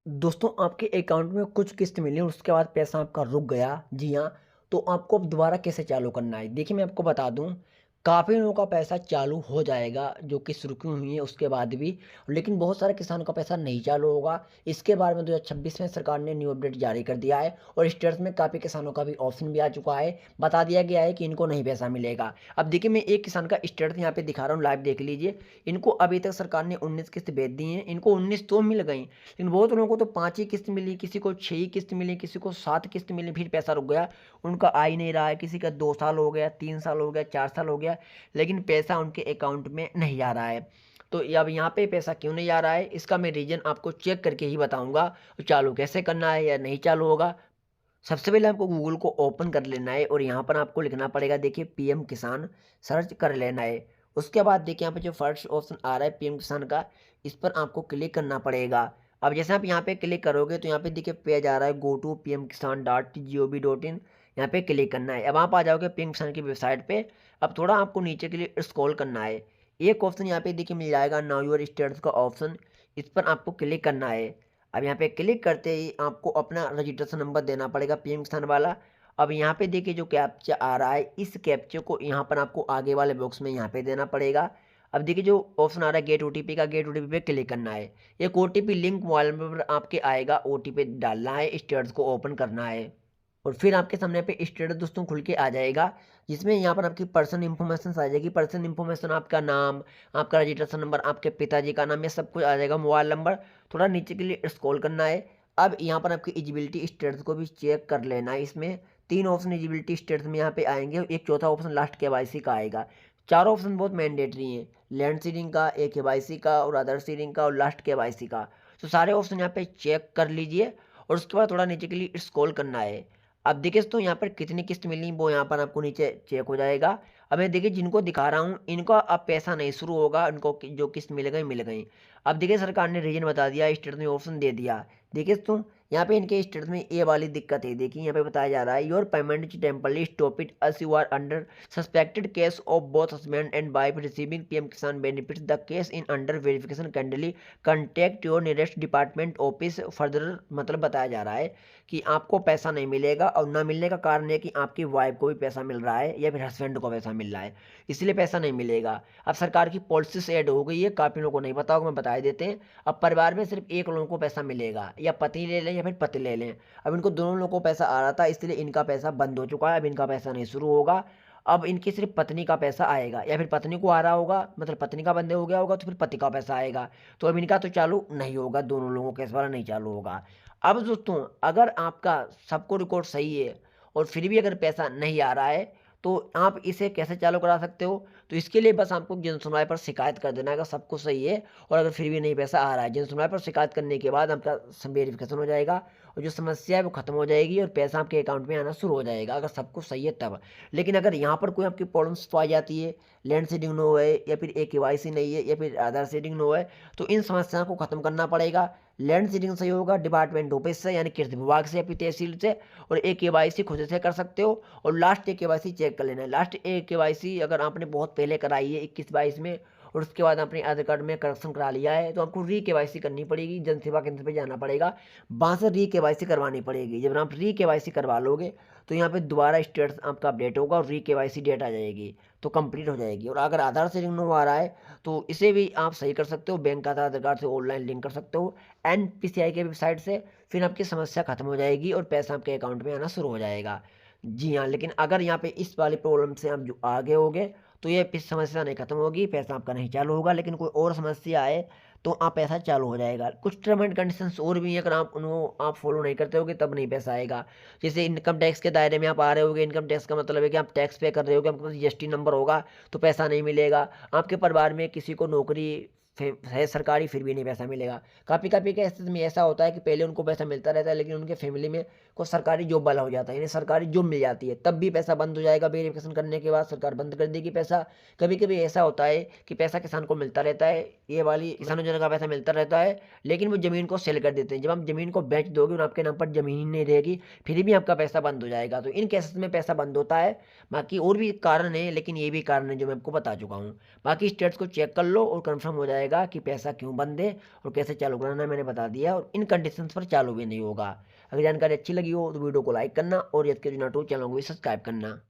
दोस्तों आपके अकाउंट में कुछ किस्त मिली और उसके बाद पैसा आपका रुक गया। जी हाँ, तो आपको अब दोबारा कैसे चालू करना है? देखिए मैं आपको बता दूँ, काफ़ी लोगों का पैसा चालू हो जाएगा जो किस्त रुकी हुई है उसके बाद भी, लेकिन बहुत सारे किसानों का पैसा नहीं चालू होगा। इसके बारे में 2026 में सरकार ने न्यू अपडेट जारी कर दिया है और स्टेटस में काफ़ी किसानों का भी ऑप्शन भी आ चुका है। बता दिया गया है कि इनको नहीं पैसा मिलेगा। अब देखिए मैं एक किसान का स्टेटस यहाँ पे दिखा रहा हूँ, लाइव देख लीजिए। इनको अभी तक सरकार ने 19 किस्त भेज दी हैं, इनको 19 तो मिल गई। लेकिन बहुत लोगों को तो 5 ही किस्त मिली, किसी को 6 ही किस्त मिली, किसी को 7 किस्त मिली, फिर पैसा रुक गया। उनका आ ही नहीं रहा है, किसी का 2 साल हो गया, 3 साल हो गया, 4 साल हो गया, लेकिन पैसा उनके अकाउंट में नहीं आ रहा है। तो अब यहाँ पे पैसा क्यों नहीं आ रहा है, इसका मैं रीज़न आपको चेक करके ही बताऊँगा। तो चालू कैसे करना है या नहीं चालू होगा। सबसे पहले आपको गूगल को ओपन कर लेना है और यहाँ पर आपको लिखना पड़ेगा, देखिए पीएम किसान सर्च कर लेना है। उसके बाद देखिए यहाँ पे जो फर्स्ट ऑप्शन आ रहा है पीएम किसान का, इस पर आपको क्लिक करना पड़ेगा। अब जैसे आप यहाँ पे क्लिक करोगे तो यहाँ पे देखिए पेज आ रहा है गो टू pmkisan.gov.in, यहाँ पे क्लिक करना है। अब आप आ जाओगे पीएम किसान की वेबसाइट पे। अब थोड़ा आपको नीचे के लिए स्क्रॉल करना है। एक ऑप्शन यहाँ पे देखिए मिल जाएगा नाउ योर स्टेटस का ऑप्शन, इस पर आपको क्लिक करना है। अब यहाँ पे क्लिक करते ही आपको अपना रजिस्ट्रेशन नंबर देना पड़ेगा पीएम किसान वाला। अब यहाँ पे देखिए जो कैप्चा आ रहा है, इस कैप्चे को यहाँ पर आपको आगे वाले बॉक्स में यहाँ पे देना पड़ेगा। अब देखिए जो ऑप्शन आ रहा है गेट ओटीपी का, गेट ओटीपी पे क्लिक करना है। एक ओटीपी लिंक मोबाइल नंबर पर आपके आएगा, ओटीपी डालना है, स्टेटस को ओपन करना है और फिर आपके सामने पे स्टेटस दोस्तों खुल के आ जाएगा, जिसमें यहाँ पर आपकी पर्सनल इन्फॉर्मेशन आ जाएगी। पर्सनल इन्फॉर्मेशन आपका नाम, आपका रजिस्ट्रेशन नंबर, आपके पिताजी का नाम, ये सब कुछ आ जाएगा, मोबाइल नंबर। थोड़ा नीचे के लिए स्क्रॉल करना है। अब यहाँ पर आपकी एलिजिबिलिटी स्टेटस को भी चेक कर लेना है। इसमें 3 ऑप्शन एलिजिबिलिटी स्टेटस में यहाँ पे आएंगे, एक चौथा ऑप्शन लास्ट केवाईसी का आएगा। 4 ऑप्शन बहुत मैंडेटरी हैं, लैंड सीडिंग का, एक केवाईसी का और अदर सीडिंग का और लास्ट केवाईसी का। तो सारे ऑप्शन यहाँ पे चेक कर लीजिए और उसके बाद थोड़ा नीचे के लिए स्क्रॉल करना है। अब देखिए दोस्तों यहाँ पर कितनी किस्त मिली वो यहाँ पर आपको नीचे चेक हो जाएगा। अब मैं देखिए जिनको दिखा रहा हूँ इनका अब पैसा नहीं शुरू होगा, उनको जो किस्त मिल गई मिल गई। अब देखिए सरकार ने रीजन बता दिया, स्टेट में ऑप्शन दे दिया। देखिए दोस्तों यहाँ पे इनके स्टेट में ये वाली दिक्कत है। देखिए यहाँ पे बताया जा रहा है your payment is temporarily stop it as you are under suspected case of both husband and wife receiving PM Kisan benefits the case in under verification kindly contact your nearest department office further. मतलब बताया जा रहा है कि आपको पैसा नहीं मिलेगा और ना मिलने का कारण है कि आपकी वाइफ को भी पैसा मिल रहा है या फिर हस्बैंड को पैसा मिल रहा है, इसलिए पैसा नहीं मिलेगा। अब सरकार की पॉलिसी से ऐड हो गई है, काफ़ी लोगों को नहीं पता होगा, मैं बता देते हैं। अब परिवार में सिर्फ एक लोगों को पैसा मिलेगा, या पति ले लें या फिर पति ले लें। अब इनको दोनों लोगों को पैसा आ रहा था, इसलिए इनका पैसा बंद हो चुका है, अब इनका पैसा नहीं शुरू होगा। अब इनकी सिर्फ पत्नी का पैसा आएगा, या फिर पत्नी को आ रहा होगा, मतलब पत्नी का बंद हो गया होगा तो फिर पति का पैसा आएगा। तो अब इनका तो चालू नहीं होगा, दोनों लोगों का इस बार नहीं चालू होगा। अब दोस्तों अगर आपका सबको रिकॉर्ड सही है और फिर भी अगर पैसा नहीं आ रहा है तो आप इसे कैसे चालू करा सकते हो? तो इसके लिए बस आपको जन सुनवाई पर शिकायत कर देना है अगर सब कुछ सही है और अगर फिर भी नहीं पैसा आ रहा है। जन सुनवाई पर शिकायत करने के बाद आपका वेरिफिकेशन हो जाएगा और जो समस्या है वो खत्म हो जाएगी और पैसा आपके अकाउंट में आना शुरू हो जाएगा, अगर सब कुछ सही है तब। लेकिन अगर यहाँ पर कोई आपकी प्रॉब्लम्स तो आ जाती है, लैंड सीडिंग नो है या फिर केवाईसी नहीं है या फिर आधार सीडिंग नो है, तो इन समस्याओं को खत्म करना पड़ेगा। लैंड सीडिंग सही होगा डिपार्टमेंट ऑफिस से, यानी कृषि विभाग से या फिर तहसील से, और एक केवाईसी खुद से कर सकते हो। और लास्ट एक केवाईसी चेक कर लेना है। लास्ट एक केवाईसी अगर आपने बहुत पहले कराई है 21-22 में और उसके बाद आपने आधार कार्ड में करेक्शन करा लिया है तो आपको री केवाईसी करनी पड़ेगी, जन सेवा केंद्र पे जाना पड़ेगा, वहाँ से री केवाईसी करवानी पड़ेगी। जब आप री केवाईसी करवा लोगे तो यहाँ पे दोबारा स्टेटस आपका अपडेट होगा और री केवाईसी डेट आ जाएगी, तो कंप्लीट हो जाएगी। और अगर आधार से लिंक हो आ रहा है तो इसे भी आप सही कर सकते हो, बैंक खाता आधार कार्ड से ऑनलाइन लिंक कर सकते हो एनपीसीआई के वेबसाइट से। फिर आपकी समस्या खत्म हो जाएगी और पैसा आपके अकाउंट में आना शुरू हो जाएगा। जी हाँ, लेकिन अगर यहाँ पे इस वाली प्रॉब्लम से आप जो आगे होगे तो ये फिर समस्या नहीं खत्म होगी, पैसा आपका नहीं चालू होगा। लेकिन कोई और समस्या आए तो आप पैसा चालू हो जाएगा। कुछ टर्म एंड कंडीशंस और भी हैं, अगर आप उनको आप फॉलो नहीं करते होगे तब नहीं पैसा आएगा। जैसे इनकम टैक्स के दायरे में आप आ रहे होगे, इनकम टैक्स का मतलब है कि आप टैक्स पे कर रहे होगे, आपके पास जीएसटी नंबर होगा तो पैसा नहीं मिलेगा। आपके परिवार में किसी को नौकरी है सरकारी फिर भी नहीं पैसा मिलेगा। काफ़ी केसेस में ऐसा होता है कि पहले उनको पैसा मिलता रहता है लेकिन उनके फैमिली में को सरकारी जॉब वाला हो जाता है, यानी सरकारी जॉब मिल जाती है, तब भी पैसा बंद हो जाएगा। वेरिफिकेशन करने के बाद सरकार बंद कर देगी पैसा। कभी कभी ऐसा होता है कि पैसा किसान को मिलता रहता है, ये वाली किसान योजना का पैसा मिलता रहता है, लेकिन वो ज़मीन को सेल कर देते हैं। जब आप ज़मीन को बेच दोगे और आपके नाम पर ज़मीन ही नहीं रहेगी फिर भी आपका पैसा बंद हो जाएगा। तो इन केसेस में पैसा बंद होता है। बाकी और भी कारण है, लेकिन ये भी कारण है जो मैं आपको बता चुका हूँ। बाकी स्टेट्स को चेक कर लो और कन्फर्म हो जाएगा। जाएगा कि पैसा क्यों बंद है और कैसे चालू कराना है, मैंने बता दिया। और इन कंडीशंस पर चालू भी नहीं होगा। अगर जानकारी अच्छी लगी हो तो वीडियो को लाइक करना और यदि चैनल को भी सब्सक्राइब करना।